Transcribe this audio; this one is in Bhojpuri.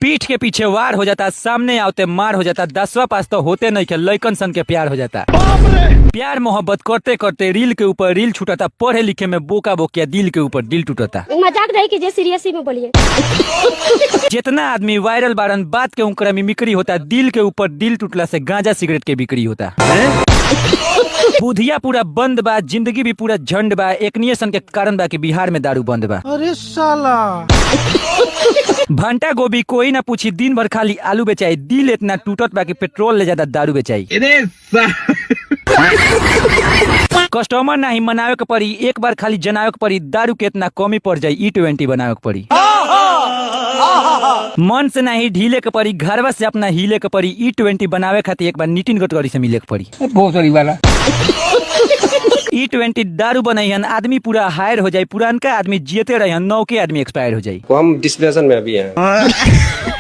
पीठ के पीछे वार हो जाता, सामने आवते मार हो जाता, 10वां पास तो होते नहीं के लइकन सन के प्यार हो जाता। प्यार मोहब्बत करते करते रील के ऊपर रील छूटता, पढ़े लिखे में बोका बोकिया दिल के ऊपर दिल टूटता। मजाक नहीं कीजिए, सीरियसली में बोलिए। जितना आदमी वायरल बारन बात के उनकरा में बिक्री होता, दिल के ऊपर दिल टूटला से गांजा सिगरेट के बिक्री होता। बुधिया पूरा बंद बा, जिंदगी भी पूरा झंड बा, एकनिये सन के कारण बा कि बिहार में दारू बंद बा। अरे साला भंटा गोभी कोई ना पूछी, दिन भर खाली आलू बेचाई, दिल इतना टूटत बा कि पेट्रोल ले ज्यादा दारू बेचाई। कस्टमर नहीं मनावे के पड़ी, एक बार खाली जनावे के पड़ी, दारू के इतना कमी पड़ जाये, E20 बनावे के पड़ी। मन से नहीं ढीले के पड़ी, घरवा से अपना हिले के पड़ी, E20 बनावे खातिर एक बार नितिन गडकरी से मिले के पड़ी। बहुत सही वाला E20 दारू बनाई, आदमी पूरा हायर हो जाये, पुरानका आदमी जियते रहे, नौके आदमी एक्सपायर हो जाये। हम डिस्प्रेशन में अभी हैं।